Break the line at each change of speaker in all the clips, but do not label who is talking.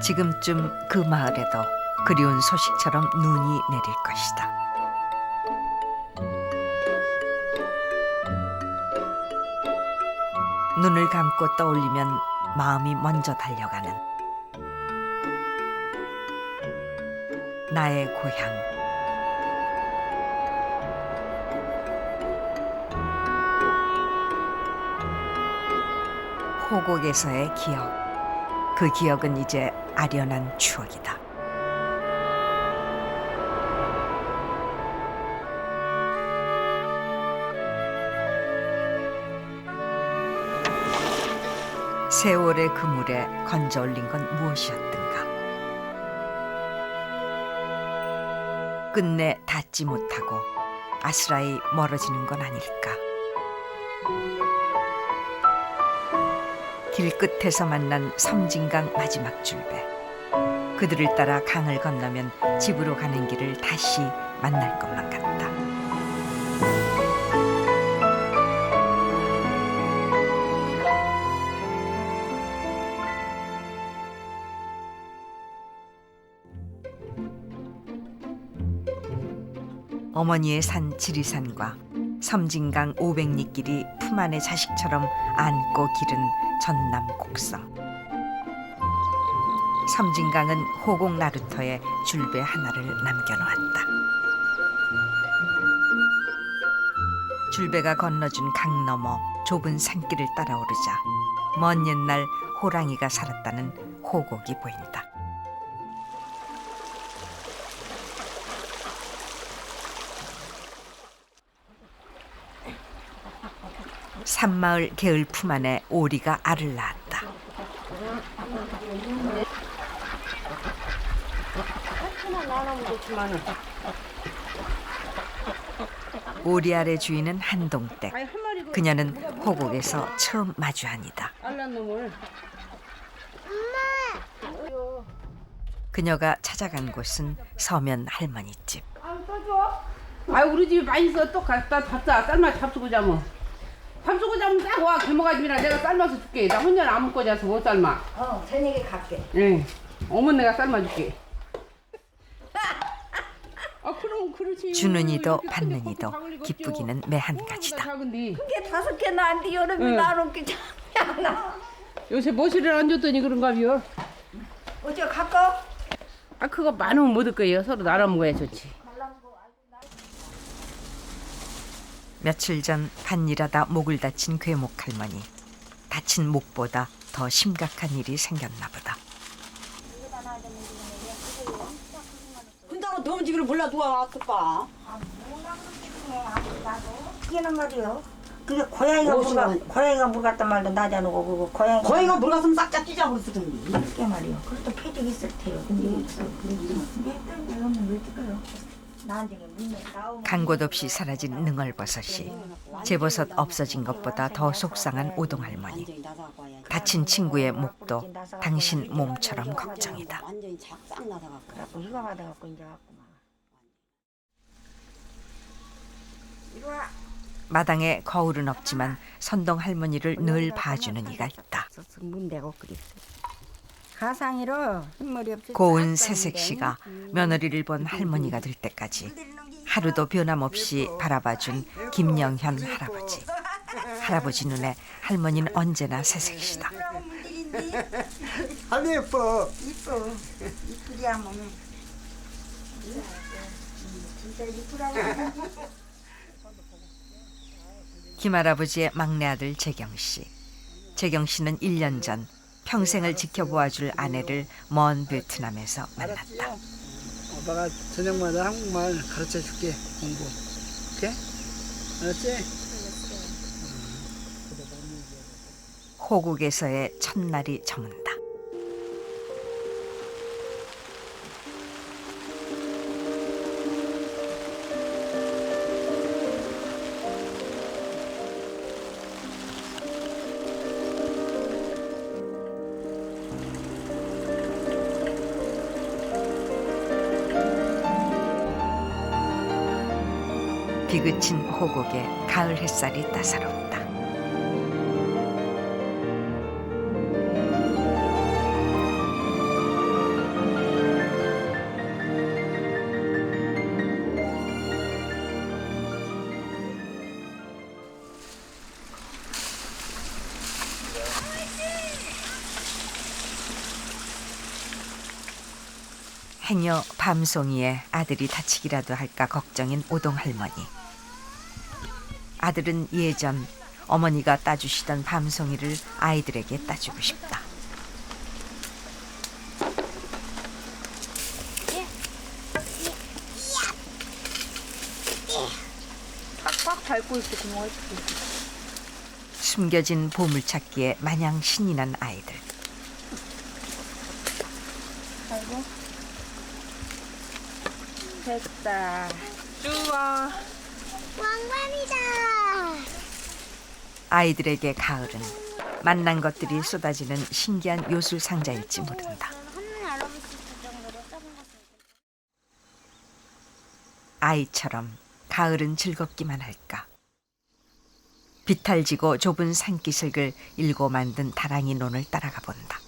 지금쯤 그 마을에도 그리운 소식처럼 눈이 내릴 것이다. 눈을 감고 떠올리면 마음이 먼저 달려가는 나의 고향. 호곡에서의 기억. 그 기억은 이제 아련한 추억이다. 세월의 그물에 건져 올린 건 무엇이었던가. 끝내 닿지 못하고 아스라이 멀어지는 건 아닐까. 길끝에서 만난 섬진강 마지막 줄배. 그들을 따라 강을 건너면 집으로 가는 길을 다시 만날 것만 같다. 어머니의 산 지리산과 섬진강 500리길이 품 안의 자식처럼 안고 기른 전남 곡성. 섬진강은 호곡 나루터에 줄배 하나를 남겨놓았다. 줄배가 건너준 강 너머 좁은 산길을 따라오르자 먼 옛날 호랑이가 살았다는 호곡이 보인다. 산마을 개울 품 안에 오리가 알을 낳았다. 오리 알의 주인은 한동댁. 그녀는 호곡에서 처음 마주한 이다. 그녀가 찾아간 곳은 서면 할머니 집.
아, 우리 집이 많이 있어. 또 갖다 잡자. 삶아 잡수고 자면. 잡수고 자면 딱 와. 개모가집이랑 내가 삶아서 줄게. 나 혼자 안 먹고 자서 못 삶아.
저녁에 갈게.
예. 어머니가 삶아줄게. 아, 그럼 그렇지.
주는 이도 받는 이도 기쁘기는 매 한 가지다.
그게 5개나 안 돼. 여름에 나놓기 참나.
요새 모시를 안 줬더니 그런가요?
어째 갈까?
아, 그거 많으면 못 얻을 거예요. 서로 나눠 먹어야 좋지.
며칠 전 밭일하다 목을 다친 괴목 할머니. 다친 목보다 더 심각한 일이 생겼나 보다.
근다고 너무 집을 몰라 누가 왔을까? 그게는 말이요. 그게 고양이가 물 갖다 말도 나지 않고 그거 고양이가 물 갔으면 싹 찢어 버렸으더니. 그게 말이요. 그래도 패딩 있을 테요. 근데 없어.
간 곳 없이 사라진 능얼버섯이 제버섯 없어진 것보다 더 속상한 오동할머니. 다친 친구의 목도 당신 몸처럼 걱정이다.
완전히 작싹 나서 갖고 이거 받아갖고 이제 왔구만. 이리 와.
마당에 거울은 없지만 선동 할머니를 늘 봐주는 이가 있다.
문대고 그랬어. 가상이로 흰머리 없이
고운 새색 씨가 며느리를 본 할머니가 될 때까지 하루도 변함없이 바라봐준 김영현 할아버지. 할아버지 눈에 할머니는 언제나 새색 씨다.
아니 예뻐.
이뻐. 이쁘리야 몸이. 진짜 이쁘라고.
김할아버지의 막내 아들 재경 씨. 재경 씨는 1년 전 평생을 지켜보아줄 아내를 먼 베트남에서 만났다.
오빠가 저녁마다 한국말 가르쳐 줄게. 공부. 오케이? 알았지?
호국에서의 첫날이 저문다. 비그친 호곡에 가을 햇살이 따사롭다. 행여 밤송이에 아들이 다치기라도 할까 걱정인 오동 할머니. 아들은 예전 어머니가 따주시던 밤송이를 아이들에게 따주고 싶다.
팍팍 밟고 있어 구멍을.
숨겨진 보물찾기에 마냥 신이 난 아이들.
아이고. 됐다. 좋아.
왕관이다.
아이들에게 가을은 만난 것들이 쏟아지는 신기한 요술 상자일지 모른다.
할머니 할아버지 정도로 작은 거.
아이처럼 가을은 즐겁기만 할까. 비탈지고 좁은 산기슭을 일고 만든 다랑이 논을 따라가 본다.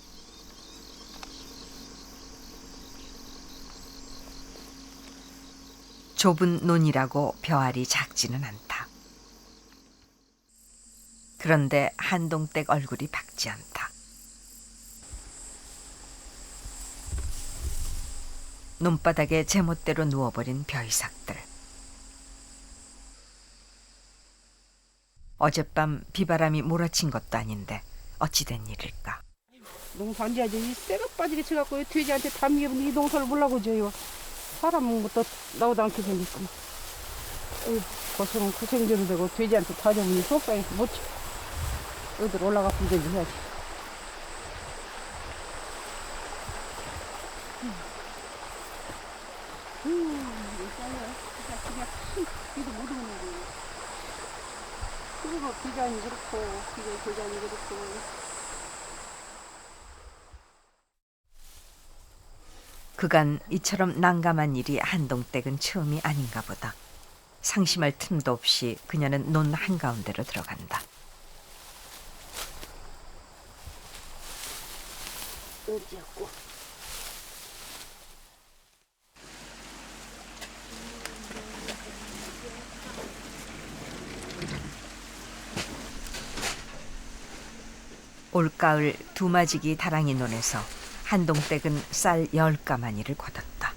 좁은 논이라고 벼알이 작지는 않다. 그런데 한동댁 얼굴이 밝지 않다. 논바닥에 제멋대로 누워버린 벼이삭들. 어젯밤 비바람이 몰아친 것도 아닌데 어찌된 일일까.
농사 안 지어야지. 이 쇠가 빠지게 쳐갖고 돼지한테 담기면 이 농사를 몰라고 지어요. 사람은 뭐또 나오도 않게 생겼구만. 고생은 고생대로 되고 돼지한테 다 잡으니 속상해서 못 쳐. 어디로 올라가 불대지 해야지. 이도 못 오는 거예요. 그리고 디자인이 그렇고 이게 디자인이 그렇고.
그간 이처럼 난감한 일이 한동댁은 처음이 아닌가 보다. 상심할 틈도 없이 그녀는 논 한가운데로 들어간다.
어디였고?
올가을 두마지기 다랑이 논에서 한동댁은 쌀 10가마니를 거뒀다.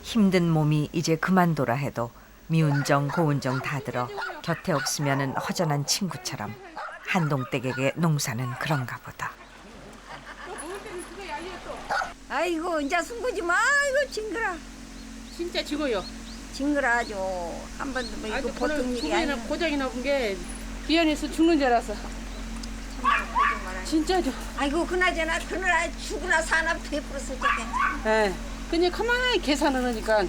힘든 몸이 이제 그만둬라 해도 미운정 고운정 다 들어 곁에 없으면은 허전한 친구처럼 한동댁에게 농사는 그런가 보다.
아이고 이제 숨고지 마. 아이고 징그라.
진짜 죽어요.
징그라 아주. 한 번도 뭐 이거 보통 일이 아니야.
고장이 나본 게 비안에서 죽는 줄 알았어. 진짜죠.
아이고 그나저나 그날 죽으나 사나 베풀었을 적에.
예. 그냥 가만히 계산을 하니까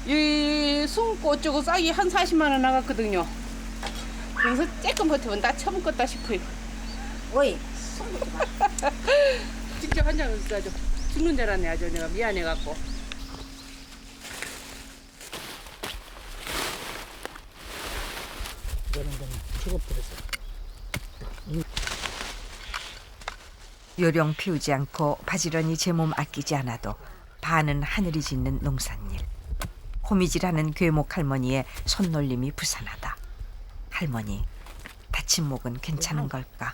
이 숨고 어쩌고 싹이 한 40만 원 나갔거든요. 그래서 조금 버티면 나 처먹겠다 싶어요.
오이 숨고지 마.
직접 한 장을 써줘. 죽는 줄 알았네 아주 내가 미안해갖고.
요령 피우지 않고 바지런히 제 몸 아끼지 않아도 반은 하늘이 짓는 농산일. 호미질하는 괴목 할머니의 손놀림이 부산하다. 할머니, 다친 목은 괜찮은 걸까?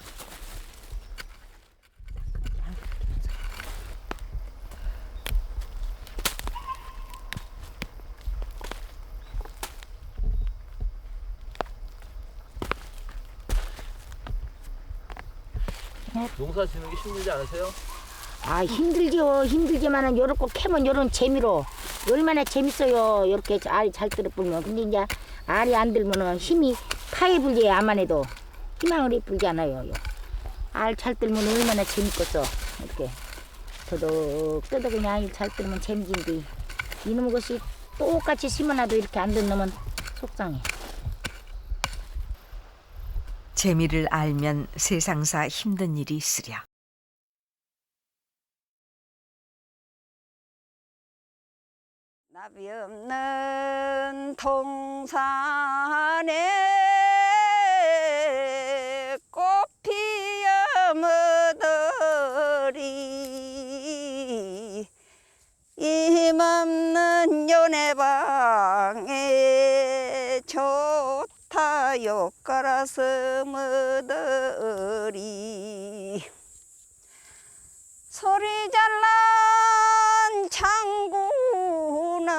농사 지는 게 힘들지 않으세요?
아 힘들죠. 힘들지만은 요렇게 캐면 요런 재미로 얼마나 재밌어요. 이렇게 알이 잘 들어 불면. 근데 이제 알이 안 들면은 힘이 파에 불지 암만 해도 희망을 불지 않아요. 알 잘 들면 얼마나 재밌겠어. 이렇게 더덕 그냥 알 잘 들면 재미진데 이놈의 것이 똑같이 심어놔도 이렇게 안 듣는 속상해.
재미를 알면 세상사 힘든 일이 있으랴.
나비 없는 동산에 꽃피어 머더리 힘없는 연애방에 좋다 욕가라서 머더리 소리 잘난
창구나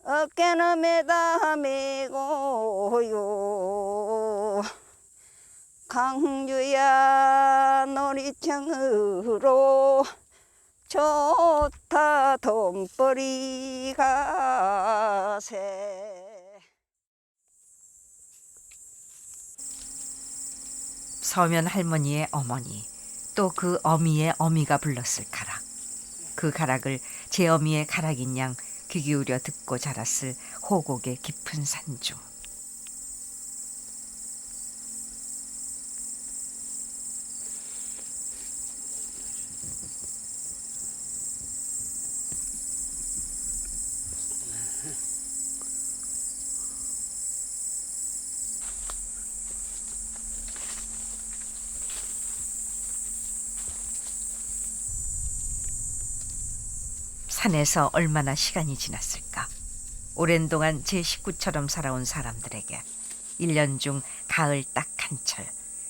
어깨나 매다 메고요 강주야 놀이장으로 좋다 돈벌이 가세.
서면 할머니의 어머니, 또 그 어미의 어미가 불렀을 가락. 그 가락을 제 어미의 가락인 양 귀 기울여 듣고 자랐을 호곡의 깊은 산중. 산에서 얼마나 시간이 지났을까. 오랜 동안 제 식구처럼 살아온 사람들에게 1년 중 가을 딱 한철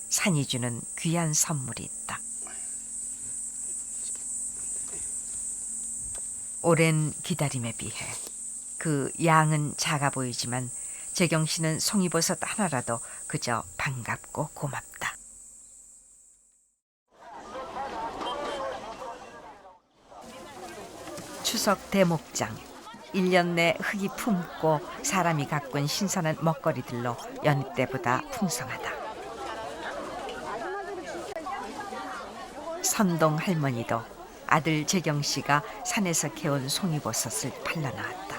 산이 주는 귀한 선물이 있다. 오랜 기다림에 비해 그 양은 작아 보이지만 재경 씨는 송이버섯 하나라도 그저 반갑고 고맙다. 추석 대목장. 1년 내 흙이 품고 사람이 가꾼 신선한 먹거리들로 여느 때보다 풍성하다. 선동 할머니도 아들 재경 씨가 산에서 캐온 송이버섯을 팔러나왔다.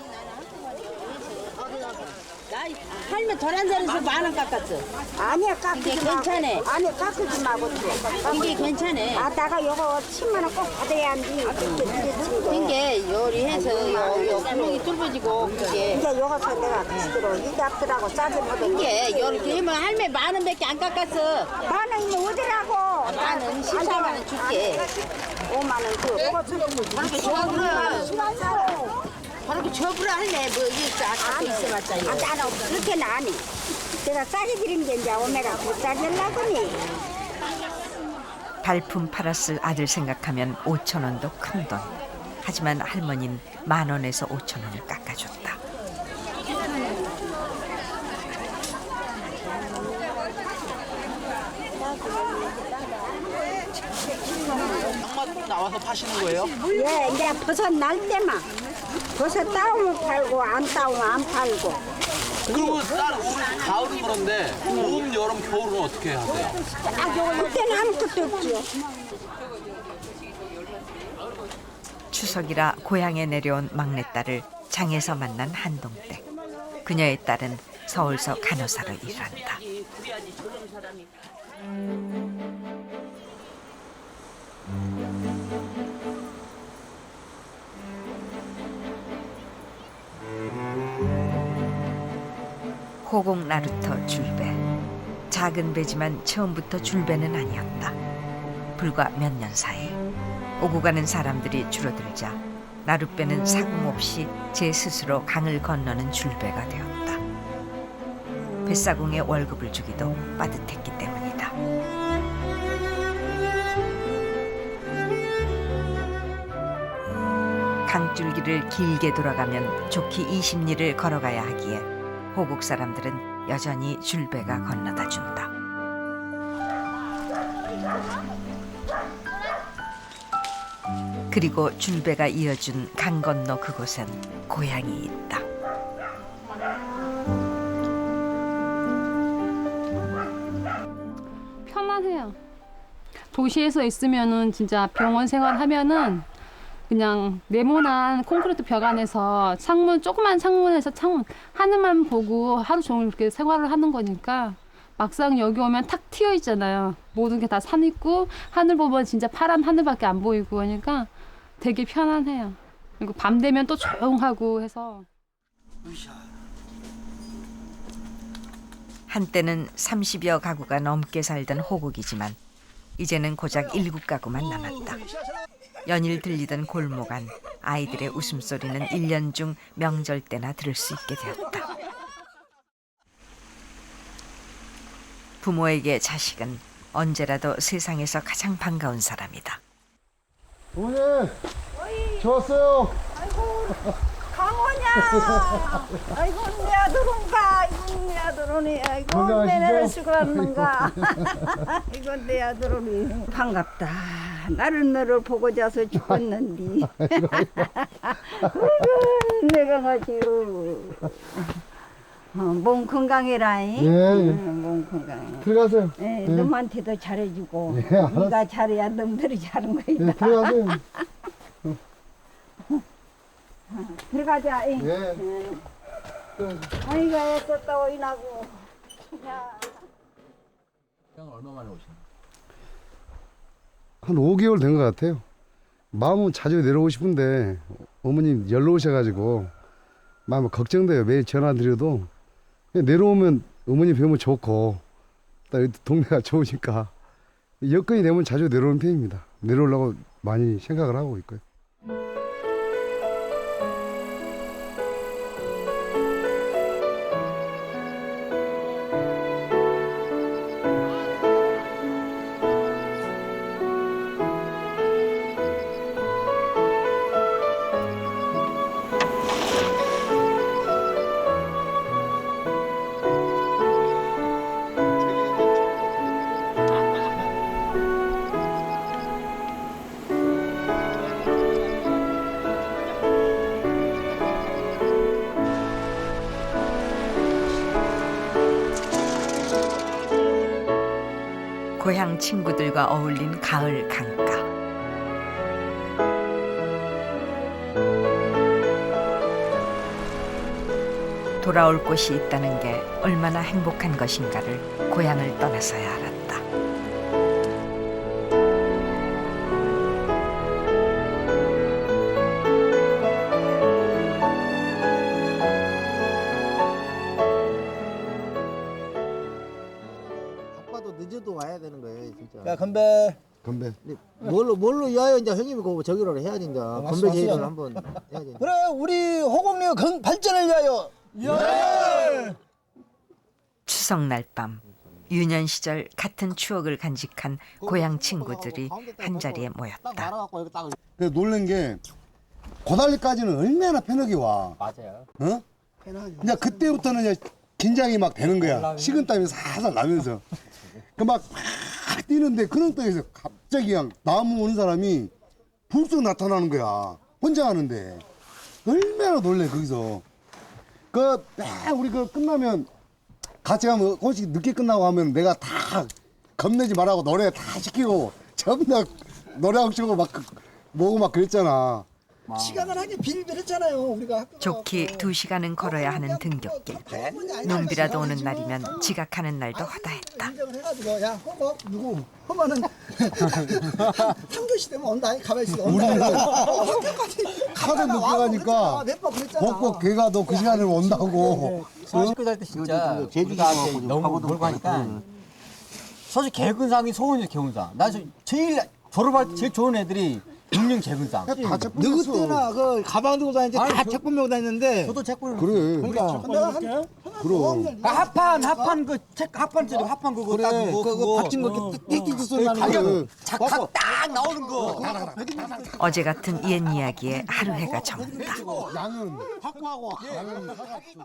할매 도란 자리에서 10,000원 깎았어.
아니야 깎지
이게
마.
괜찮아.
아니 깎지 마고
이게 괜찮아.
아 나가 요거 10만 원 꼭 받아야 한디.
이게 요리해서 요 구멍이 뚫어지고 그게
이제 요거서 내가 그대로 이게 앞들하고 짜증 보던
이게 요렇게 하면 할매 10,000원밖에 안 깎았어.
10,000원이면 어디라고?
10,000원 14,000원 줄게.
5만 원 그.
그렇게 줘버려. 그렇게 줘버려 할매. 뭐 이게 갖고 있어봤자 이거.
아 나는 그렇게는 안 해. 내가 싸게 드린 게 이제 오메가 더 싸질라더니.
발품 팔았을 아들 생각하면 5,000원도 큰 돈. 하지만 할머니는 10,000원에서 5,000원을 깎아줬다.
장마 나와서 파시는 거예요?
예, 이제 버섯 날 때만. 버섯 따오면 팔고 안 따오면 안 팔고.
그리고 가을은 그런데 봄, 여름, 겨울은 어떻게 하세요?
그때는 아무것도 없죠.
추석이라 고향에 내려온 막내딸을 장에서 만난 한동댁. 그녀의 딸은 서울서 간호사로 일한다. 호곡 나루터 줄배. 작은 배지만 처음부터 줄배는 아니었다. 불과 몇 년 사이 오고 가는 사람들이 줄어들자 나룻배는 사공 없이 제 스스로 강을 건너는 줄배가 되었다. 뱃사공에 월급을 주기도 빠듯했기 때문이다. 강줄기를 길게 돌아가면 좋기 20리를 걸어가야 하기에 호곡 사람들은 여전히 줄배가 건너다 준다. 그리고 줄배가 이어준 강 건너 그곳엔 고향이 있다.
편안해요. 도시에서 있으면은 진짜 병원 생활하면은 그냥 네모난 콘크리트 벽 안에서 조그만 창문에서 창문 하늘만 보고 하루 종일 이렇게 생활을 하는 거니까 막상 여기 오면 탁 트여 있잖아요. 모든 게 다 산 있고 하늘 보면 진짜 파란 하늘밖에 안 보이고 하니까 되게 편안해요. 그리고 밤 되면 또 조용하고 해서.
한때는 30여 가구가 넘게 살던 호곡이지만 이제는 고작 7가구만 남았다. 연일 들리던 골목 안 아이들의 웃음소리는 1년 중 명절 때나 들을 수 있게 되었다. 부모에게 자식은 언제라도 세상에서 가장 반가운 사람이다.
어머니, 저 왔어요.
강호냐? 아이고 내 아들 온가? 아이고 내 아들 오니? 아이고
건강하시죠?
내 나를 쓰고 왔는가? 아이고 내 아들 오니? 반갑다. 나를 너를 보고 자서 죽었는디. 내가 가지고 몸 건강해라잉.
예.
몸 건강해.
들어가세요.
예, 너한테도 잘해주고
예, 알았어.
네가 잘해야 놈들이 잘한 거야.
예, 들어가세요.
들어가자. 잉.
예.
아이고 애썼다 오이나고. 야.
형은 얼마 만에 오신 거예요?
한 5개월 된 것 같아요. 마음은 자주 내려오고 싶은데 어머님 연로 오셔가지고 마음 걱정돼요. 매일 전화 드려도 그냥 내려오면 어머니 뵈면 좋고 또 동네가 좋으니까 여건이 되면 자주 내려오는 편입니다. 내려오려고 많이 생각을 하고 있고요.
고향 친구들과 어울린 가을 강가. 돌아올 곳이 있다는 게 얼마나 행복한 것인가를 고향을 떠나서야 알았다.
아빠도 늦어도 와야 되는 거예요, 진짜.
야 건배.
건배.
뭘로 이어야 이제 형님이 그 저기로 해야 된다.
맞어,
건배 제의를
맞어.
한번 해야 된다.
그래 우리 호곡리의 발전을 위하여. 예.
추석날 밤 유년 시절 같은 추억을 간직한 고향 친구들이 한자리에 모였다.
근데 놀란 게 고달리까지는 얼마나 편하게 와.
맞아요.
어? 이제 그때부터는 이제 긴장이 막 되는 거야. 식은땀이 살살 나면서. 그 막 뛰는데 그런 땅에서 갑자기 그냥 나무 오는 사람이 불쑥 나타나는 거야. 혼자 하는데. 얼마나 놀래 거기서. 우리 끝나면 같이 가면 혹시 늦게 끝나고 하면 내가 다 겁내지 말라고 노래 다 시키고 전부 다 노래하고 싶고 막 뭐고 막 그랬잖아.
시간을 하긴 빌빌했잖아요. 우리가 학교
좋게 2시간은 걸어야 하는 등굣길. 눈비라도 오는 날이면 지각하는 날도 허다했다.
인정을 해가지고 야 허거 누구? 허거는 평균시 되면 온다. 가만히 있어.
우리는
학교까지
하도 늦게 가니까
몇번 그랬잖아.
벚꽃 걔가 너 그 시간에 온다고.
학교 다닐 때 진짜
제주도
우리가
가고
너무 몰고 하니까 사실 개근상이 소원이죠, 개근상. 나 제일 졸업할 때 제일 좋은 애들이 육령 재근상.
누구 때나 그 가방 들고 다니는데 다 책본 메고 다녔는데.
저도 책본을.
그래.
그러니까 내가
그럼.
합판 그 책 합판짜리 합판 그거 딱
그거 받친 거 띡띡 소리 나는 거.
각각 딱 나오는 거.
어제 같은 옛 이야기에 하루 해가 저문다.
양은 확보하고 양은 사가지고.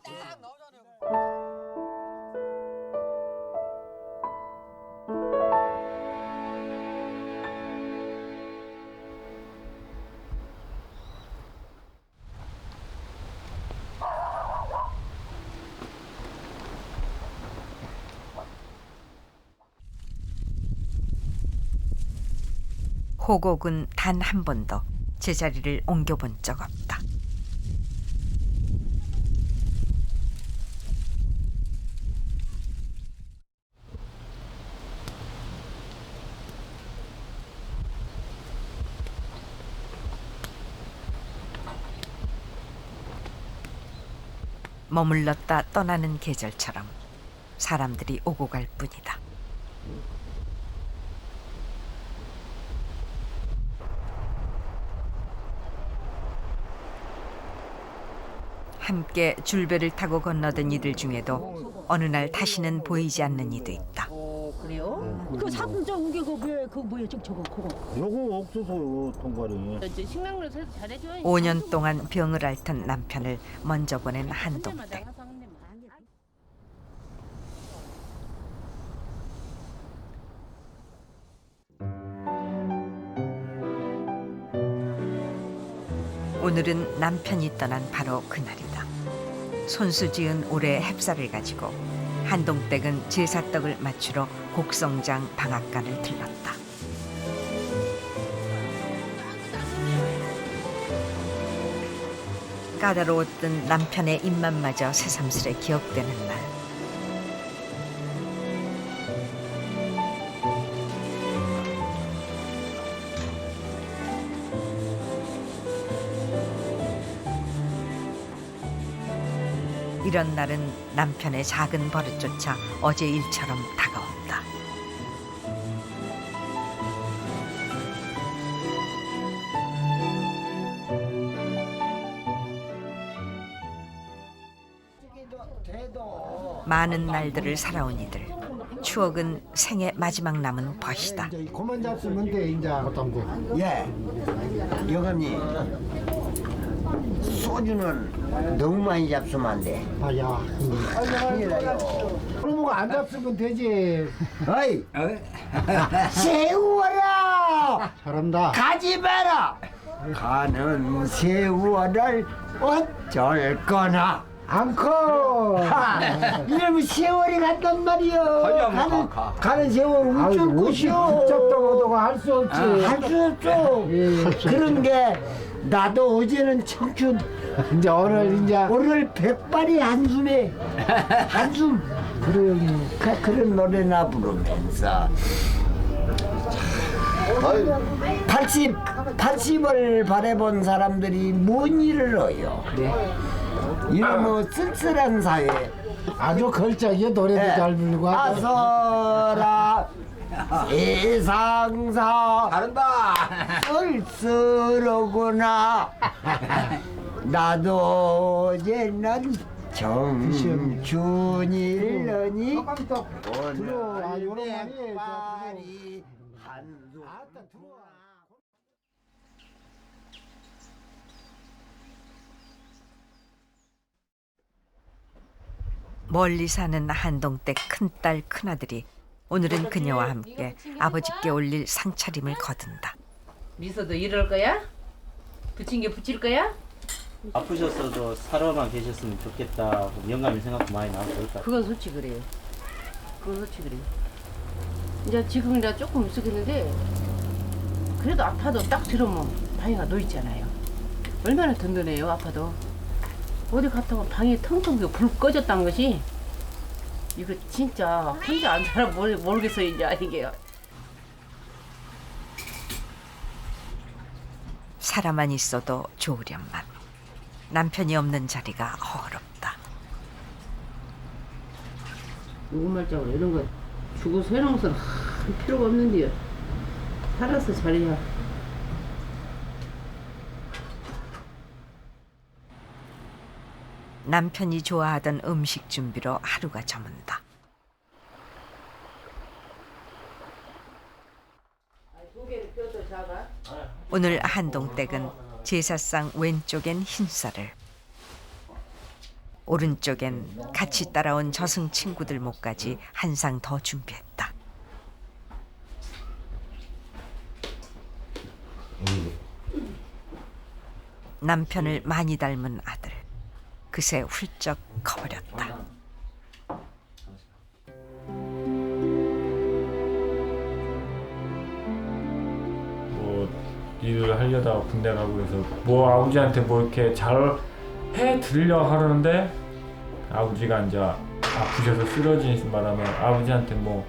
호곡은 단 한 번도 제자리를 옮겨본 적 없다. 머물렀다 떠나는 계절처럼 사람들이 오고 갈 뿐이다. 함께 줄배를 타고 건너던 이들 중에도 어느 날 다시는 보이지 않는 이도 있다.
그래요?
그 사품 저 우게 그거 뭐야 저거 그거.
요거 옥수수 통과리.
저 식량을 잘해줘야.
5년 동안 병을 앓던 남편을 먼저 보낸 한동댁. 오늘은 남편이 떠난 바로 그날이다. 손수 지은 올해 햅쌀을 가지고 한동댁은 제사떡을 맞추러 곡성장 방앗간을 들렀다. 까다로웠던 남편의 입맛마저 새삼스레 기억되는 날. 이런 날은 남편의 작은 버릇조차 어제 일처럼 다가온다. 많은 날들을 살아온 이들. 추억은 생의 마지막 남은 벗이다.
그만 잡수면 돼 이제.
예, 영감님. 소주는 너무 많이 잡수면 안 돼.
아야.
큰일 나요.
그럼 안 잡수면 되지.
어이, 세월아.
잘한다.
가지 마라. 가는 세월을 어쩔 거나.
않고.
이러면 세월이 간단 말이요. 가는 세월 어쩔 것이요.
부쩍도 못하고 할 수 없지.
할 수 없죠. 그런 게 나도 어제는 청춘.
이제
오늘 백발이 한숨에 한숨. 그런 노래나 부르면서 80을 바라본 사람들이 뭔 일을 해요. 이런 뭐 쓸쓸한 사회.
아주 걸작이야. 노래도 잘 부르고.
아서라 세상사
다른다.
쓸쓸하구나. 나도 어제는 청춘일러니 오늘 백발이 한숨.
멀리 사는 한동댁 큰딸 큰아들이 오늘은 그녀와 함께 아버지께 올릴 상차림을 거둔다.
미소도 이럴 거야? 부침개 부칠 거야?
아프셨어도 살아만 계셨으면 좋겠다. 영감이 생각도 많이 나고 그럴까.
그건 솔직히 그래요. 이제 지금 이제 조금 있었겠는데 그래도 아파도 딱 들으면 방에가 놓여 있잖아요. 얼마나 든든해요. 아파도 어디 갔다 오면 방에 텅텅 불 꺼졌다는 것이 이거 진짜 혼자 안 살아 모르겠어요. 이제 이게.
살아만 있어도 좋으련만 남편이 없는 자리가 허럽다.
누구말짝으로 이런 거 죽어서 해놓은 것은 필요가 없는데요. 살아서 잘해야.
남편이 좋아하던 음식 준비로 하루가 저문다. 오늘 한동댁은 제사상 왼쪽엔 흰쌀을, 오른쪽엔 같이 따라온 저승 친구들 목까지 한 상 더 준비했다. 남편을 많이 닮은 아들. 그새 훌쩍 커버렸다.
뭐 일을 하려다가 군대 가고 해서 뭐 아버지한테 뭐 이렇게 잘 해드리려 하려는데 아버지가 이제 아프셔서 쓰러지신 바람에 아버지한테 뭐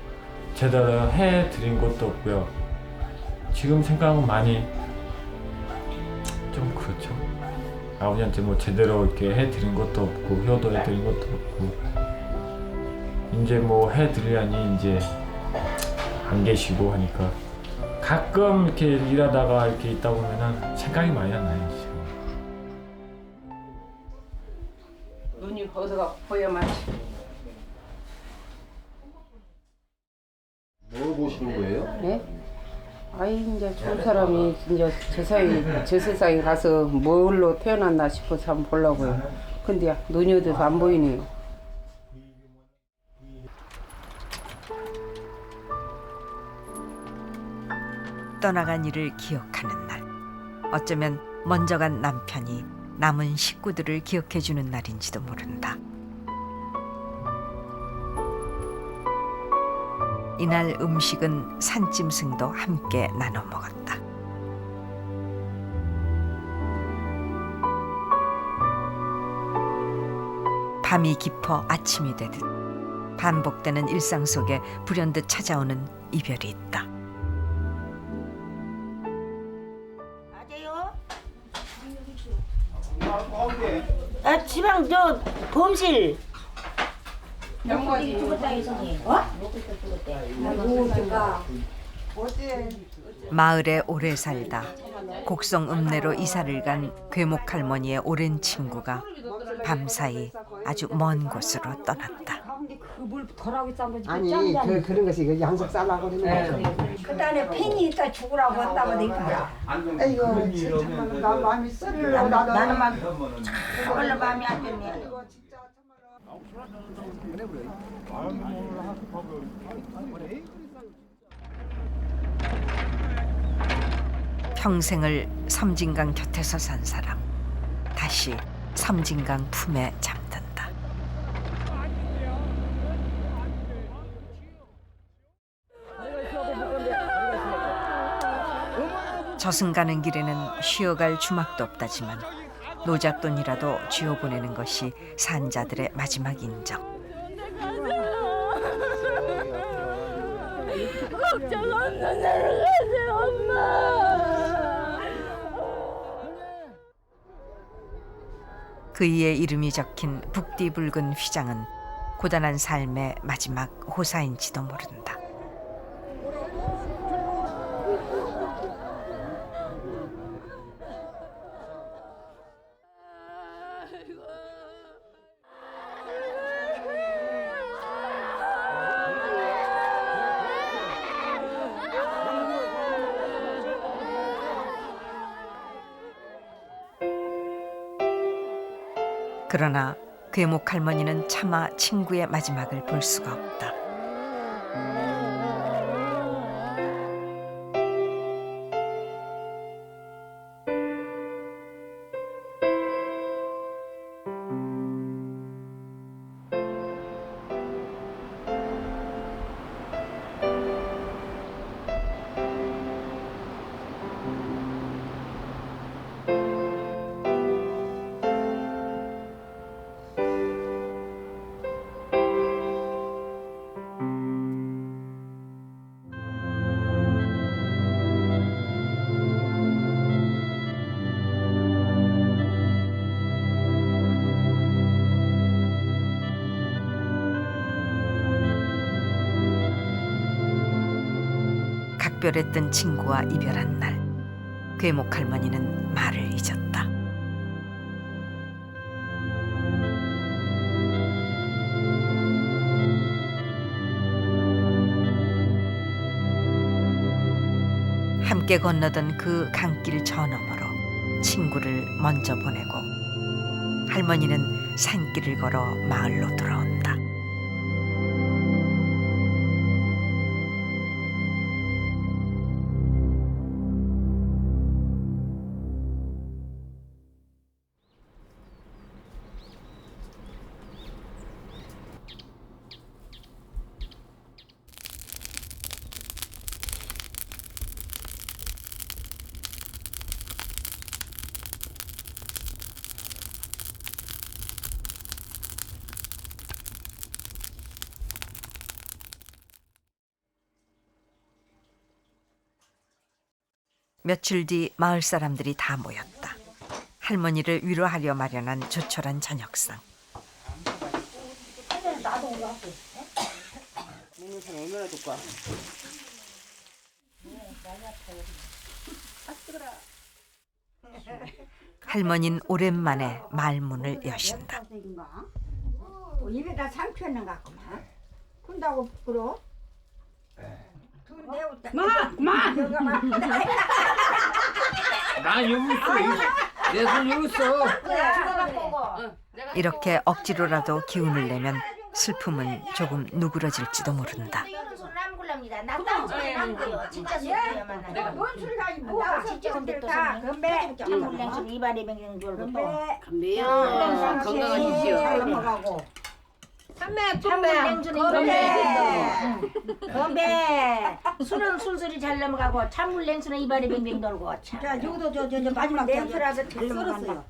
제대로 해드린 것도 없고요. 지금 생각은 많이 좀 그렇죠. 아버지한테 뭐 제대로 이렇게 해드린 것도 없고 효도해드린 것도 없고 이제 뭐 해드리려니 이제 안 계시고 하니까 가끔 이렇게 일하다가 이렇게 있다 보면은 생각이 많이 안 나요. 지금.
눈이 거기서 보여만.
뭐 보시는 거예요?
네? 아이 이제 좋은 사람이 이제 저 세상에 가서 뭘로 태어났나 싶어서 한번 보려고요. 근데 눈이 어디서 안 보이네요.
떠나간 이를 기억하는 날. 어쩌면 먼저 간 남편이 남은 식구들을 기억해주는 날인지도 모른다. 이날 음식은 산짐승도 함께 나눠 먹었다. 밤이 깊어 아침이 되듯 반복되는 일상 속에 불현듯 찾아오는 이별이 있다.
아, 지방 저 범실.
영화지.
죽었다 이성이. 어?
마을에 오래 살다 곡성 읍내로 이사를 간 괴목 할머니의 오랜 친구가 밤사이 아주 먼 곳으로 떠났다.
아니 그런 것이 여기 항상 싸려고 그러는 거죠.
그다음에 팬이 있다 죽으라고 한다고 내가.
아이고 참말로 나 마음이 쓰리려고
나는 막 원래 마음이 안 좋네.
평생을 섬진강 곁에서 산 사람, 다시 섬진강 품에 잠든다. 저승 가는 길에는 쉬어갈 주막도 없다지만 노잣돈이라도 쥐어보내는 것이 산자들의 마지막 인정.
걱정 없는 데로 가세요, 엄마.
그이의 이름이 적힌 북디 붉은 휘장은 고단한 삶의 마지막 호사인지도 모른다. 그러나 괴목 할머니는 차마 친구의 마지막을 볼 수가 없다. 각별했던 친구와 이별한 날, 괴목 할머니는 말을 잊었다. 함께 건너던 그 강길 저 너머로 친구를 먼저 보내고 할머니는 산길을 걸어 마을로 돌아온다. 며칠 뒤 마을 사람들이 다 모였다. 할머니를 위로하려 마련한 조촐한 저녁상.
얼마나 줄까?
할머니는 오랜만에 말문을 여신다.
입에다 상처는 갖구만. 군다고 부끄러?
나 여기 있어. 내 손 여기 있어.
이렇게 억지로라도 기운을 내면 슬픔은 조금 누그러질지도 모른다.
진짜 소리야만 뭔 소리가 뭐가 진짜 건배 참물냉수 입안에 맹맹 졸고 또
건배요. 건강하십시오.
잘 넘어가고
참매
참물냉수는 건배 술은 술술이 잘 넘어가고 참물냉수는 입안에 맹맹 돌고 자
여기도 저 마지막
냉수라서 잘 넘어간다.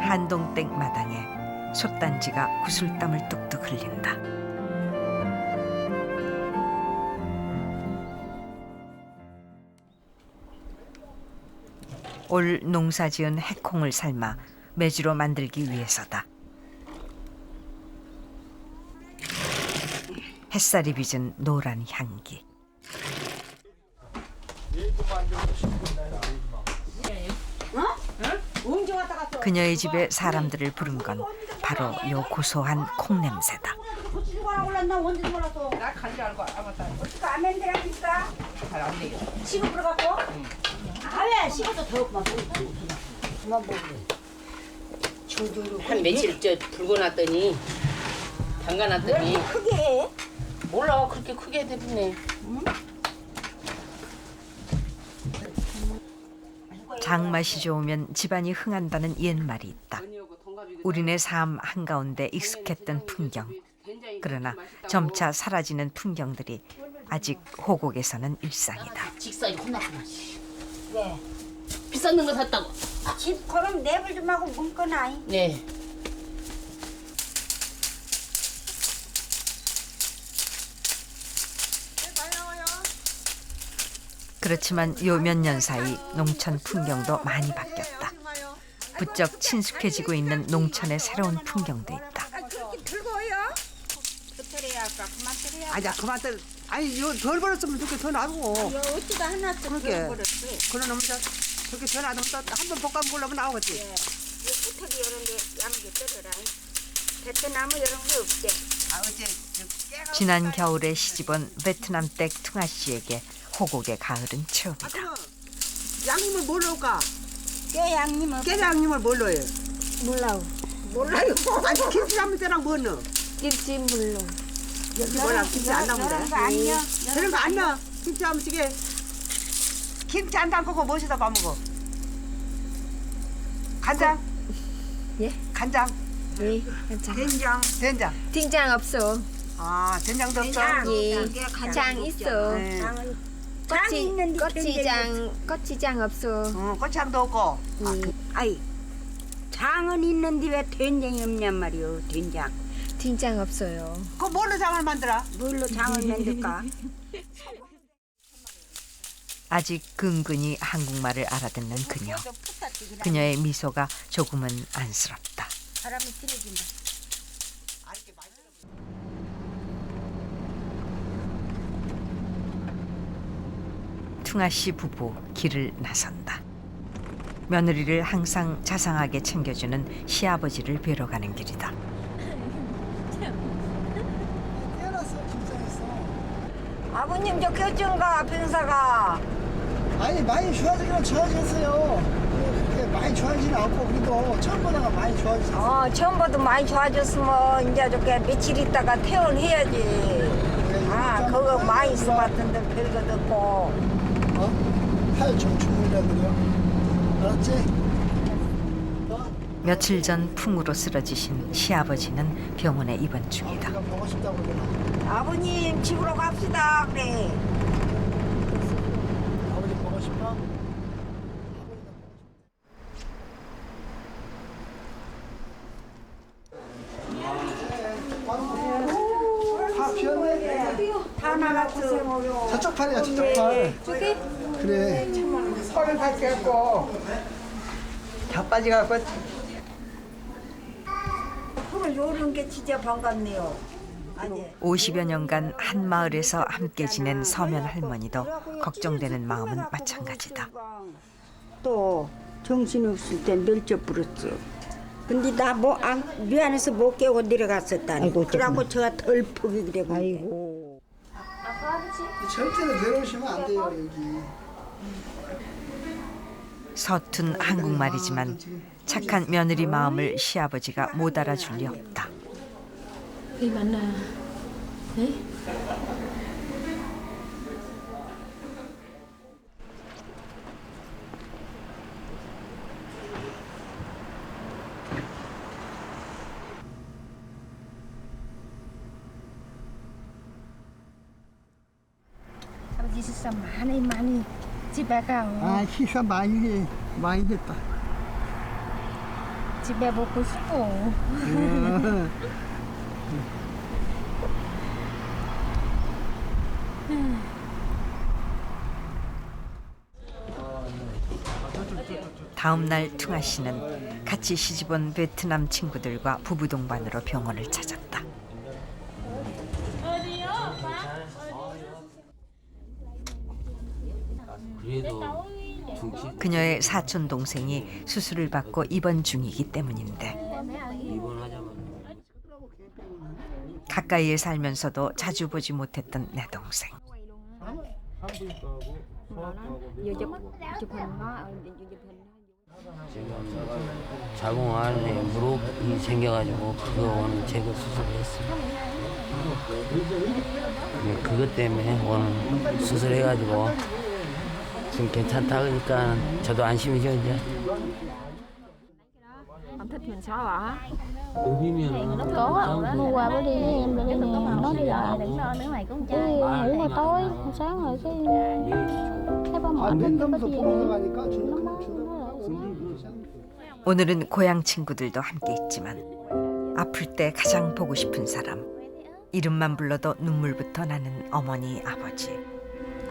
한동댁 마당에 솥단지가 구슬땀을 뚝뚝 흘린다. 올 농사지은 해콩을 삶아 매주로 만들기 위해서다. 햇살이 빚은 노란 향기. 그녀의 집에 사람들을 부른 건 바로 요 고소한 콩 냄새다.
올랐나 언제 몰랐어.
나 간지 알고 아무것도 안 해.
어떻게 안 맨들합니까?
잘안 돼요.
식어 들어갔고? 아왜 식어도 더 막. 그만 먹으래.
한 며칠 저 불고놨더니 담가놨더니
크게 해?
몰라 그렇게 크게 되네.
장맛이 좋으면 집안이 흥한다는 옛말이 있다. 우리네 삶 한가운데 익숙했던 풍경. 그러나 점차 사라지는 풍경들이 아직 호곡에서는 일상이다.
직사이 혼났구나.
왜?
비싼 거 샀다고.
집 그럼 내불 좀 하고 뭉거나.
네.
그렇지만 요 몇 년 사이 농촌 풍경도 많이 바뀌었다. 부쩍 친숙해지고 있는 농촌의 새로운 풍경도 있다.
아니야 그만 들. 아니 덜 벌었으면 좋게 더 나고.
어찌다 하나 좀
그러게.
벌었지.
그러면 저렇게 더 놔두면 또 한번 볶아 먹으려면 나오겠지.
호텔이 이런 데 양게 떨어라. 베트남은 이런 게 없대.
아 어째
지난 겨울에 시집온 베트남댁 퉁아 씨에게 호곡의 가을은 처음이다.
양념을 뭘 넣을까?
깨양님은
깨양념을 뭘 넣어요?
몰라요.
아니 김치 담을 때랑 뭐 넣어?
김치 물로.
김치 몰라 김치 안 나오는데. 그런 거 안 넣어. 김치 하면 지게 김치 안 담그고 무엇이다 밥 먹어? 간장?
예?
간장?
네, 간장.
된장?
된장 없어.
아 된장도 없어?
예, 장 있어.
네.
고추장 없어.
고추장도 없고.
아이, 장은 있는데 왜 된장이 없냔 말이오. 된장 없어요.
그 뭘로 장을 만들어?
뭘로 장을 만들까?
아직 근근히 한국말을 알아듣는 그녀. 그녀의 미소가 조금은 안쓰럽다.
사람이 친해진다.
퉁아 씨 부부 길을 나선다. 며느리를 항상 자상하게 챙겨주는 시아버지를 뵈러 가는 길이다.
아버님 저 교정가 병사가
아니 많이 좋아지긴 좋아졌어요. 그렇게 많이 좋아지지는 않고 그래도 처음보다가 많이 좋아졌어요.
처음보다 많이 좋아졌으면 이제 저게 며칠 있다가 퇴원해야지. 아 그거 많이 써봤던데 별것 없고.
팔 중충이라더요. 알았지?
며칠 전 풍으로 쓰러지신 시아버지는 병원에 입원 중이다.
보고 싶다고 그러나.
아버님 집으로 갑시다 그래.
아버지 보고 싶어? 다 피었네.
다 나갔어.
저쪽 팔이야 저쪽 팔.
저기?
그래.
털을 다 깼고 다 빠져갖고
오늘 요런 게 진짜 반갑네요. 아니.
50여 년간 한 마을에서 함께 지낸 서면 할머니도 걱정되는 마음은 마찬가지다.
또 정신없을 때 멸쳐 부렸어. 근데 나 미안해서 못 깨고 내려갔었다니. 그래갖고 제가 덜 퍽이 그래고. 아이고.
절대로 내려오시면 안 돼요 여기.
서툰 한국말이지만 착한 며느리 마음을 시아버지가 못 알아줄 리 없다.
Khi mà anh đấy
아버지 식사 많이 집에 가고
아 식사 많이 했다.
집에 먹고 싶어.
다음 날 퉁아 씨는 같이 시집온 베트남 친구들과 부부 동반으로 병원을 찾았다.
그래도
그녀의 사촌 동생이 수술을 받고 입원 중이기 때문인데 가까이에 살면서도 자주 보지 못했던 내 동생.
지금 자궁 안에 무릎이 생겨가지고 그거 오늘 제거 수술했어요. 그것 때문에 오늘 수술해가지고 지금 괜찮다 그러니까 저도 안심이죠 이제.
Anh thích mình sao ạ?
읍이면
Mua quà bữa đi với em rồi nó đi rồi. Đừng lo nữa mày cũng chơi. Ngủ rồi tối, sáng rồi cái ba mệt cái gì.
오늘은 고향 친구들도 함께 있지만 아플 때 가장 보고 싶은 사람, 이름만 불러도 눈물부터 나는 어머니 아버지.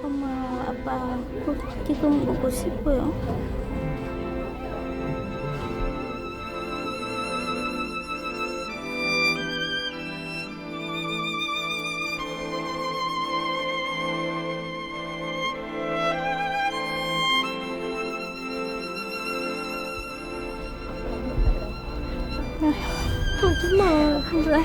엄마, 아빠 지금 보고 싶어요. 하지 마, 그래.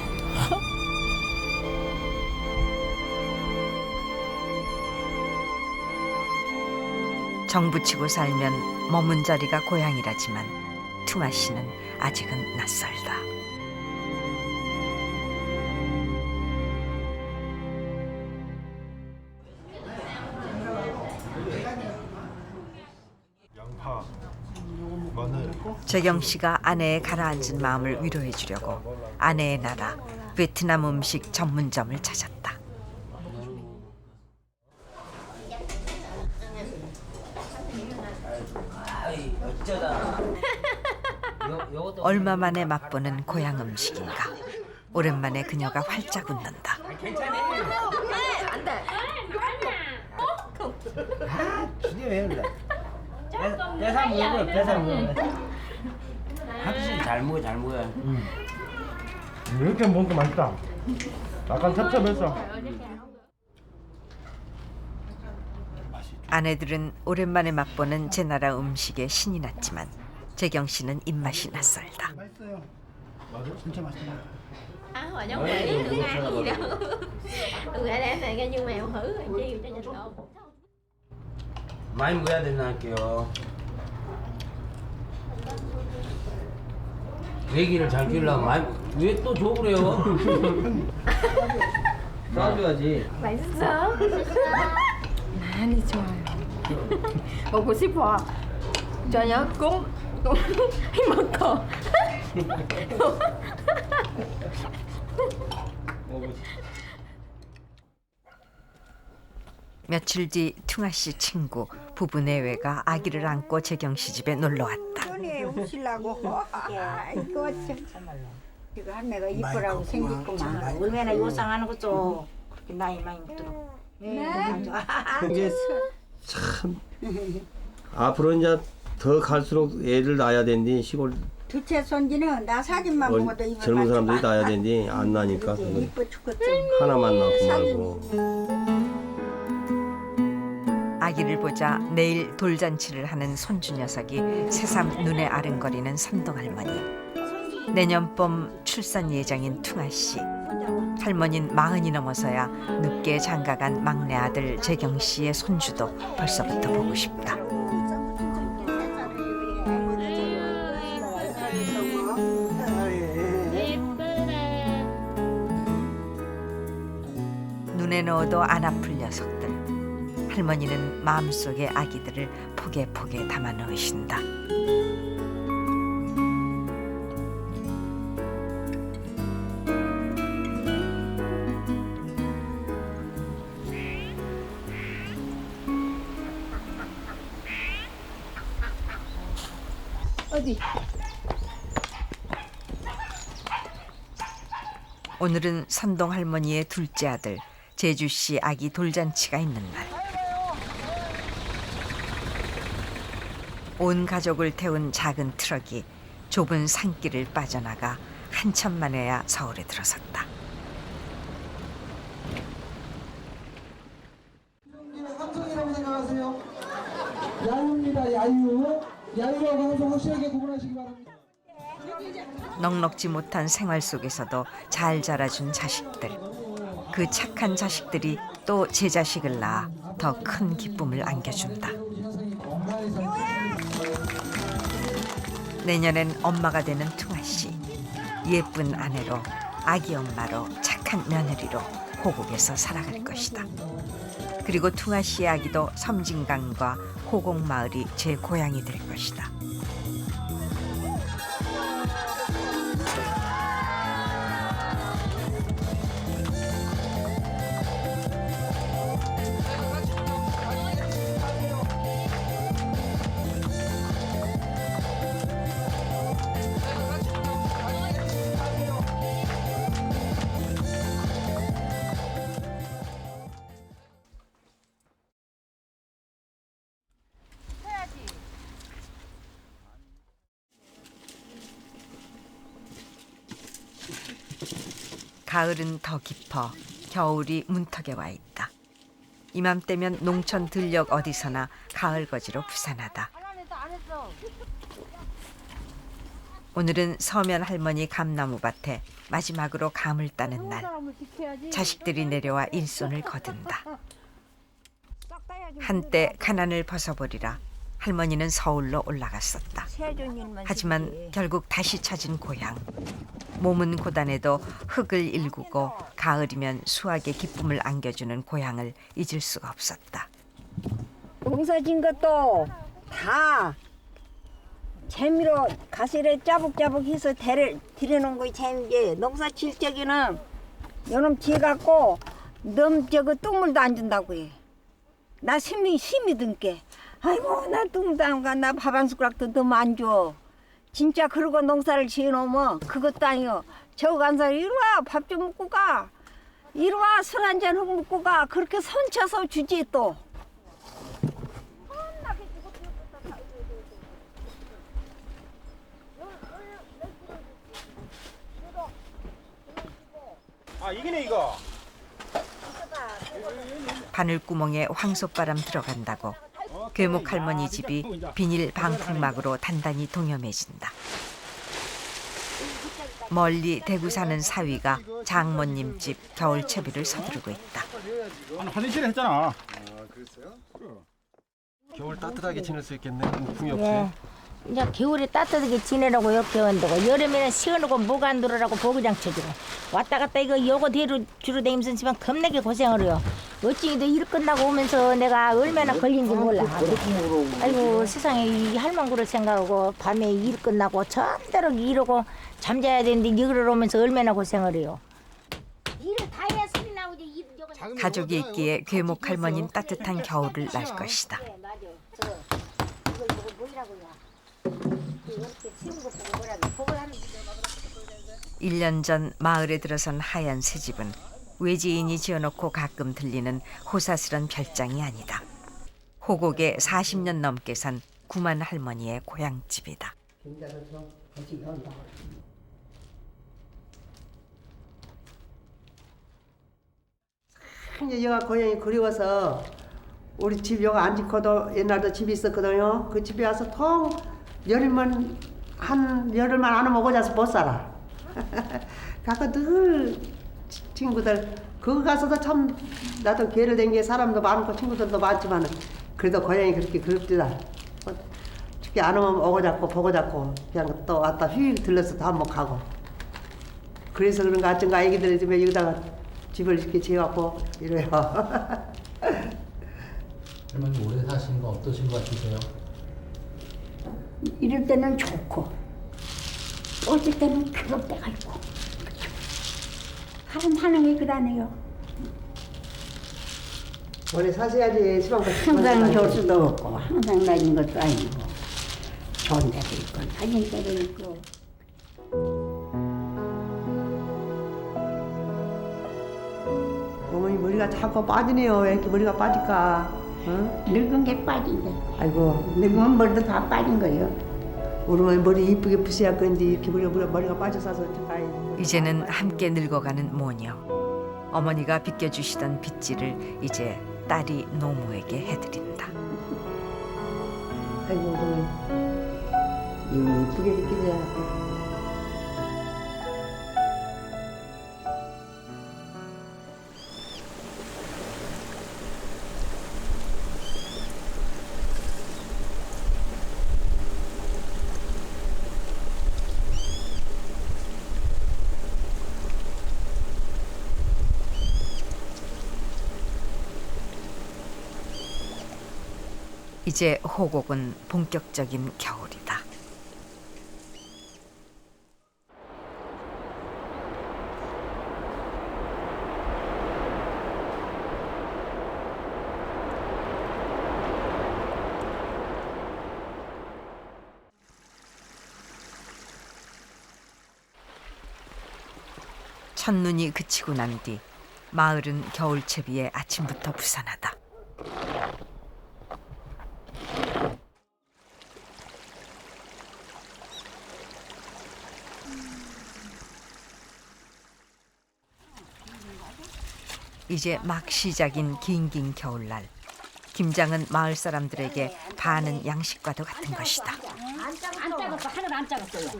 정부치고 살면 머문 자리가 고향이라지만 퉁아 씨는 아직은 낯설다. 재경 씨가 아내의 가라앉은 마음을 위로해 주려고 아내의 나라 베트남 음식 전문점을 찾았다. 얼마 만에 맛보는 고향 음식인가. 오랜만에 그녀가 활짝 웃는다.
확실히 잘 먹어.
이렇게 먹으니까 맛있다. 약간 찹찹했어.
아내들은 오랜만에 맛보는 제 나라 음식에 신이 났지만 재경 씨는 입맛이 낯설다.
맛있어요. 맞아, 진짜 맛있다.
À, hồi giống vậy, tôi ăn gì đâu. Tôi nghĩ để này nghe nhưng mà em thử rồi chiều cho nhìn độ.
많이 먹어야 된다니까요. 애기를 잘 키우려면 많이 왜 또 줘 그래요? 놔줘야지.
맛있어? 많이 좋아요. 먹고 싶어. 저녁 꼭 먹고.
며칠 뒤 퉁아 씨 친구 부부 내외가 아기를 안고 재경 씨 집에 놀러 왔다.
손에 웃으려고. 야, 이거 참말로. 이거 할매가 이쁘라고 생겼구만. 얼마나 요상하는 거죠. 그렇게 나이 많이 먹도록.
이게 참 앞으로 이제 더 갈수록 애를 낳아야 되는데 시골
둘째 손지는 나 사진만 보고도 입을
젊은 사람들이 나야 되는데 안 나니까
이뻐 죽겠어.
하나만 낳고 말고.
아기를 보자 내일 돌잔치를 하는 손주 녀석이 새삼 눈에 아른거리는 선동할머니. 내년 봄 출산 예정인 퉁아씨. 할머니는 40이 넘어서야 늦게 장가간 막내 아들 재경씨의 손주도 벌써부터 보고 싶다. 눈에 넣어도 안 아플 녀석들. 할머니는 마음속의 아기들을 포개포개 담아 넣으신다.
어디?
오늘은 선동 할머니의 둘째 아들 재주씨 아기 돌잔치가 있는 날. 온 가족을 태운 작은 트럭이 좁은 산길을 빠져나가 한참 만에야 서울에 들어섰다.
함성이라고 생각하세요? 야유입니다. 야유. 야유하고 함성 확실하게 구분하시기 바랍니다.
넉넉지 못한 생활 속에서도 잘 자라준 자식들. 그 착한 자식들이 또 제 자식을 낳아 더 큰 기쁨을 안겨준다. 내년엔 엄마가 되는 퉁아씨. 예쁜 아내로, 아기 엄마로, 착한 며느리로 호곡에서 살아갈 것이다. 그리고 퉁아씨의 아기도 섬진강과 호곡마을이 제 고향이 될 것이다. 가을은 더 깊어 겨울이 문턱에 와 있다. 이맘때면 농촌 들녘 어디서나 가을거지로 부산하다. 오늘은 서면 할머니 감나무밭에 마지막으로 감을 따는 날. 자식들이 내려와 일손을 거둔다. 한때 가난을 벗어버리라 할머니는 서울로 올라갔었다. 하지만 결국 다시 찾은 고향. 몸은 고단해도 흙을 일구고 가을이면 수확의 기쁨을 안겨주는 고향을 잊을 수가 없었다.
농사진 것도 다 재미로 가시를 짜복짜복 해서 들여놓은 거이 재미지. 농사 질 적에는 요놈 지갖고 넘 저거 똥물도 안 준다고 해. 나 심이 든게. 아이고 나 똥도 안 가. 나 밥 한 숟가락도 너무 안 줘. 진짜 그러고 농사를 지어놓으면 그것도 아니요. 저거 간 사람 이리 와 밥 좀 먹고 가. 이리 와 술 한잔 흙 먹고 가. 그렇게 손쳐서 주지 또.
아 이기네 이거.
바늘구멍에 황소바람 들어간다고 괴목 할머니 집이 비닐 방풍막으로 단단히 동여매진다. 멀리 대구 사는 사위가 장모님 집 겨울 채비를 서두르고 있다.
화장실에 했잖아.
아 그랬어요? 겨울 따뜻하게 지낼 수 있겠네. 우풍이 없이.
예. 이제 겨울에 따뜻하게 지내라고 이렇게 온다고 여름에는 시원하고 목 안 들어라고 보그장 쳐주고 왔다 갔다 요거 뒤로 주로 다니면서 지만 겁나게 고생을 해요. 어찌도 일 끝나고 오면서 내가 얼마나 걸린지 몰라. 아이고 세상에 이 할망구를 생각하고 밤에 일 끝나고 전대로 이러고 잠자야 되는데 여기를 오면서 얼마나 고생을 해요. 일을 다 해야 소리 나오지.
가족이 있기에 괴목 할머니는 따뜻한 겨울을 날 것이다. 1년 전 마을에 들어선 하얀 새집은 외지인이 지어놓고 가끔 들리는 호사스런 별장이 아니다. 호곡에 40년 넘게 산 구만 할머니의 고향집이다.
여가 고향이 그리워서 우리 집 여가 안 짓고도 옛날도 집이 있었거든요. 그 집에 와서 통 여름만 한 열흘만 안 오면 오자서 못 살아. 가서 늘 친구들 거기 가서도 참 나도 기회를 낸 게 사람도 많고 친구들도 많지만 그래도 고향이 그렇게 그립더라. 특히 안 오면 오고 잡고 보고 잡고 그냥 또 왔다 휙 들러서 다 못 가고. 그래서 그런가 어쩐가 애기들 집에 여기다가 집을 이렇게 지어갖고 이래요.
할머니 오래 사신 거 어떠신 것 같으세요?
이럴 때는 좋고 어쩔 때는 괴로울 때가 있고 하는 게 그다네요.
원래 사셔야지 시방
항상 좋을 수도 없고 항상 낮은 것도 아니고 좋은 데도 있고 낮은 데도 있고.
어머니 머리가 자꾸 빠지네요. 왜 이렇게 머리가 빠질까? 응?
늙은 게 빠진대.
아이고
늙으면 머리도 다 빠진 거예요.
우리 어머니 머리 이쁘게 붓어야 건데 이렇게 머리가 빠져서 어떡하요.
이제는 함께 늙어가는 모녀. 어머니가 빗겨주시던 빗질을 이제 딸이 노모에게 해드린다.
아이고 어머니 이쁘게 빗기자.
이제 호곡은 본격적인 겨울이다. 첫눈이 그치고 난 뒤 마을은 겨울채비에 아침부터 부산하다. 이제 막 시작인 긴긴 겨울날. 김장은 마을 사람들에게 반은 양식과도 같은 것이다.
안 작았어. 하나도 안 작았어요.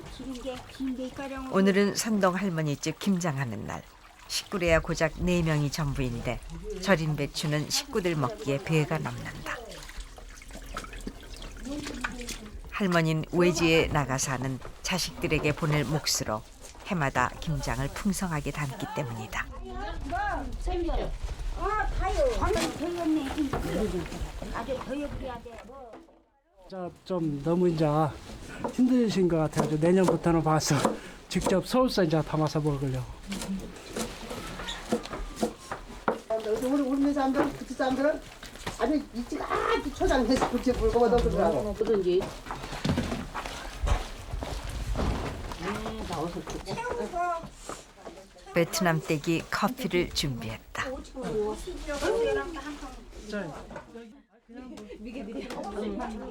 오늘은 선동 할머니 집 김장하는 날. 식구래야 고작 4명이 전부인데 절인 배추는 식구들 먹기에 배가 넘는다. 할머니는 외지에 나가 사는 자식들에게 보낼 몫으로 해마다 김장을 풍성하게 담기 때문이다.
좀 너무 이제 힘드신 것 같아가지고 내년부터는 봐서 직접 서울서 이제 담아서 먹으려고.
우리 사람들은 부치 사람들은 아주 일찍 아주 초장해서 부치 물고 넣더라고.
뭐든지.
베트남 댁이 커피를 준비했다.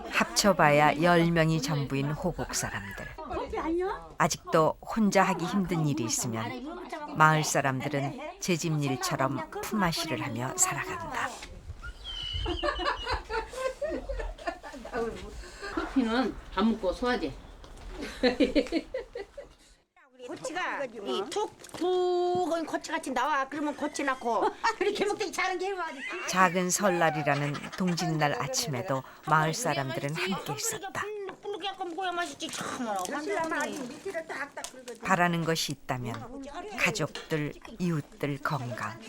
합쳐봐야 10명이 전부인 호곡 사람들. 아직도 혼자 하기 힘든 일이 있으면 마을 사람들은 제 집 일처럼 품앗이를 하며 살아간다.
커피는 밥 먹고 소화제.
고치가 이 툭툭은 고치같이 나와. 그러면 고치 낳고 그렇게 먹더니 자는 게 얼마나.
작은 설날이라는 동짓날 아침에도 마을 사람들은 함께 있었다. 바라는 것이 있다면 가족들, 이웃들 건강,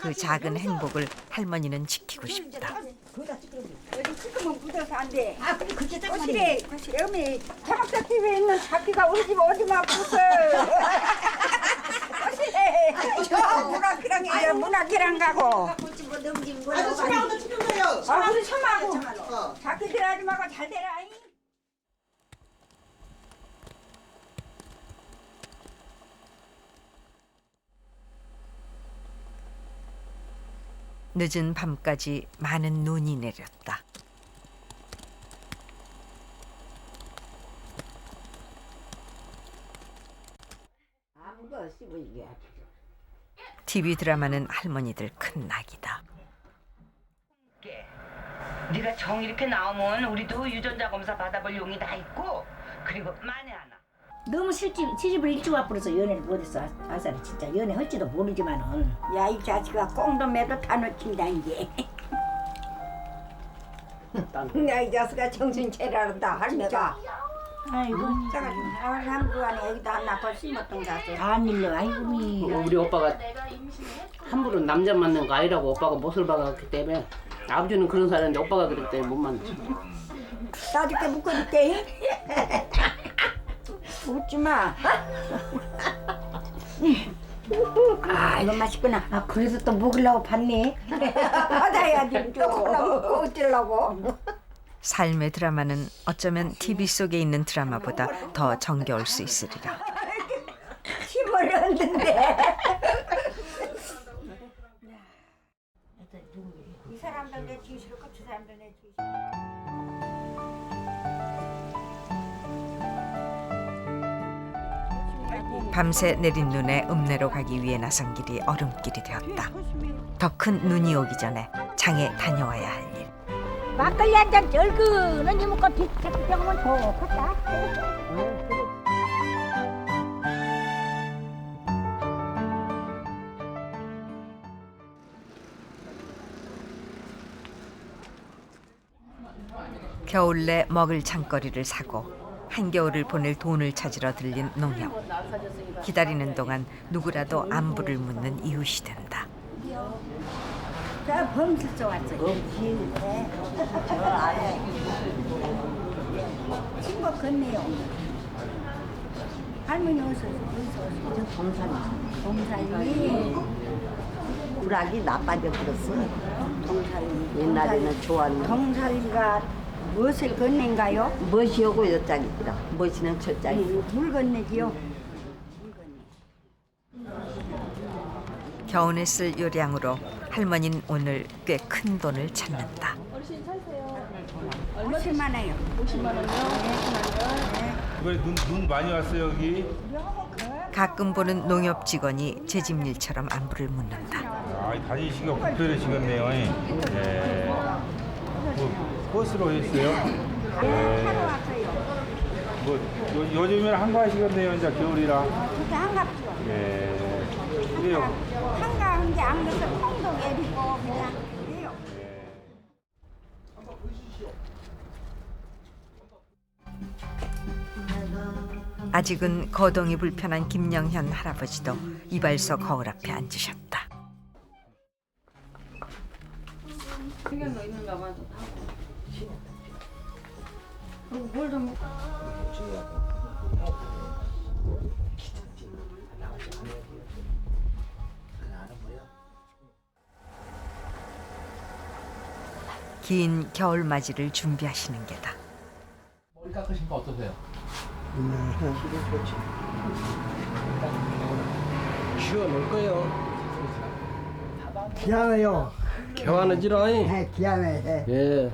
그 작은 행복을 할머니는 지키고 싶다.
여기 지금은 묻어서 안 돼. 아, 근데 그게 딱 거실에 여기 자박사 TV에 있는 자기가 우리 집 어디만 부서. 거실에 저 문학기랑 이제 문학기랑 가고.
아주 처마하고 지금 거요.
아, 우리 처마하고. 자기들 하지 말고 잘 되라.
늦은 밤까지 많은 눈이 내렸다. TV 드라마는 할머니들 큰 낙이다.
네가 정 이렇게 나오면 우리도 유전자 검사 받아볼 용이 다 있고 그리고 만에 하나. 너무 시집을 일찍 와버려서 연애를 못했어. 아사리 진짜 연애 할지도 모르지만은.
야 이 자식아 꽁도 매도 다 놓친다 이제. 야 이 자식아 정신 차려라 할매가.
아이고
자가 한두 안에 여기다 하나 더 심었던 자식.
안 밀려. 아이고
우리 오빠가 함부로 남자 만난 거 아니라고 오빠가 못을 박았기 때문에 아버지는 그런 사람인데 오빠가 그랬기 때문에 못 만났어.
따뜻하게 묶어줄게. 웃지 마.
아 이거 맛있구나. 아 그래서 또 먹으려고 봤네.
받아야지 조금만 먹고 어쩌려고.
삶의 드라마는 어쩌면 TV 속에 있는 드라마보다 더 정겨울 수 있으리라.
힘을 얻는데. 이 사람들 내 주기 싫고 저 사람들 내 주기 싫고.
밤새 내린 눈에 읍내로 가기 위해 나선 길이 얼음길이 되었다. 더 큰 눈이 오기 전에 장에 다녀와야 할 일.
막걸리 한 잔 얼큰은 이모가 빗자꾸 병으면 좋겠다.
겨울 내 먹을 창거리를 사고 한겨울을 보낼 돈을 찾으러 들린 농협. 기다리는 동안 누구라도 안부를 묻는 이웃이 된다.
자 범실서 왔어요. 저 아래 친구 건네요. 할머니 어디서 오세요? 동산이
우락이 나빠져 버렸어.
동산이
옛날에는 좋았는데.
동산이가 무엇을 건넨가요?
무엇이 오고 여짝이더라. 무엇이는 저짝이.
물 건네지요.
겨우내 쓸 요량으로 할머니는 오늘 꽤 큰 돈을 찾는다.
어르신 사세요. 50만 원이요.
50만 원이요? 이번에 눈 많이 왔어요 여기?
가끔 보는 농협 직원이 제 집 일처럼 안부를 묻는다.
아 다니신 거 불편하시겠네요. 네. 뭐 버스로 했어요? 네. 뭐 요즘에는 한가하시겠네요 이제 겨울이라.
그게 한갑죠.
네. 그래요.
한가한 게 안 그래서 통도 내리고 그냥 그래요.
아직은 거동이 불편한 김영현 할아버지도 이발소 거울 앞에 앉으셨다.
생각나 있는가 봐. 뭘 좀.
긴 겨울 맞이를 준비하시는 게다.
머리 깎으시니까 어떠세요?
시원할 거요.
기하네요.
개화는지라이.
네, 기하네.
예.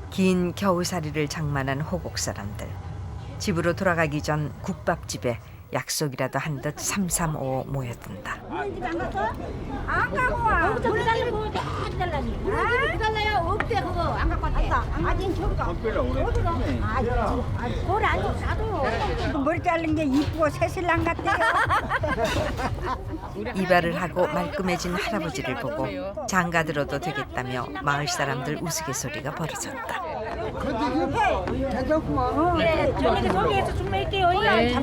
긴 겨우살이를 장만한 호곡 사람들. 집으로 돌아가기 전 국밥집에 약속이라도 한 듯 335 모여든다.
우리 집 안 갔어? 안 가고 와.
우리 달라고 달라니. 우리 달라요. 없대 그거 안 갖고 왔대.
아직 저기 가. 어디가?
거기 안 줘. 나도.
머리 자른 게 이쁘고 새신랑 같아요.
이발을 하고 말끔해진 할아버지를 보고 장가 들어도 되겠다며 마을 사람들 우스갯소리가 벌어졌다.
괜찮구만.
네, 저녁에 소개해서 준비할게요.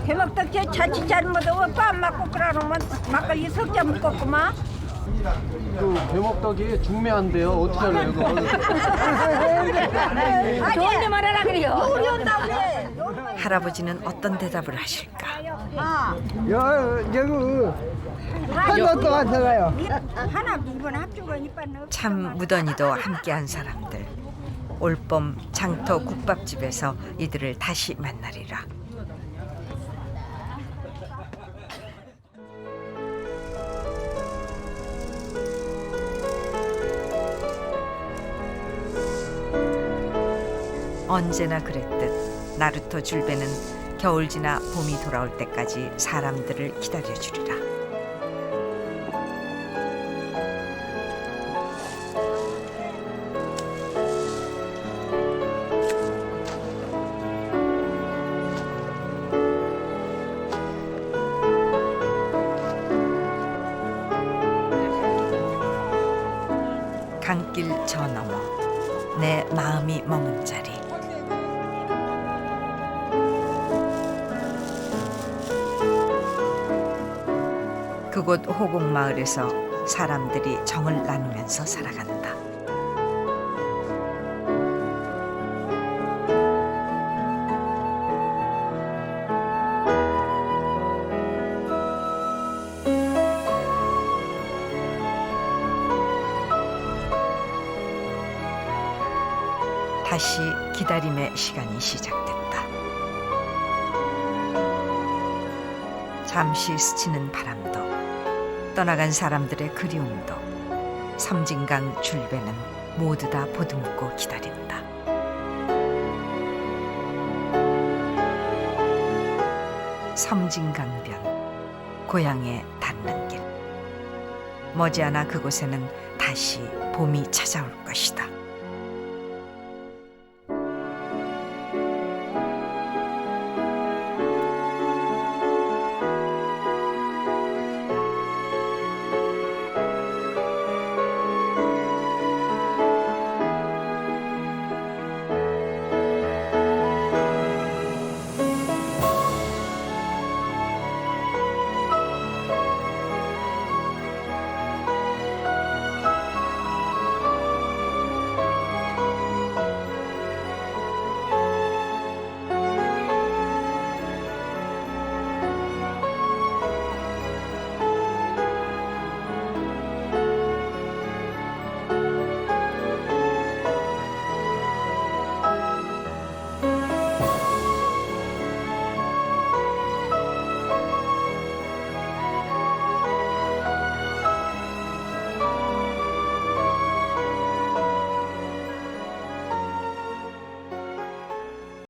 배먹떡지 자칫 잘못 오빠 안 맞고 그러면 막걸리 석자 묶었구만.
그 배먹떡이 중매한데요. 어떻게 하려고 이거?
좋은데 말하라 그래요.
우리 온다고 그래.
할아버지는 어떤 대답을 하실까?
여기 한번또 왔어요.
하나 이번 합주건 이빨
참 무던히도 함께한 사람들. 올봄 장터 국밥집에서 이들을 다시 만나리라. 언제나 그랬듯 나루토 줄배는 겨울 지나 봄이 돌아올 때까지 사람들을 기다려주리라. 강길 저 너머 내 마음이 머문 자리. 그곳 호곡마을에서 사람들이 정을 나누면서 살아간다. 다시 기다림의 시간이 시작됐다. 잠시 스치는 바람도 떠나간 사람들의 그리움도 섬진강 줄배는 모두 다 보듬고 기다린다. 섬진강변 고향에 닿는 길. 머지않아 그곳에는 다시 봄이 찾아올 것이다.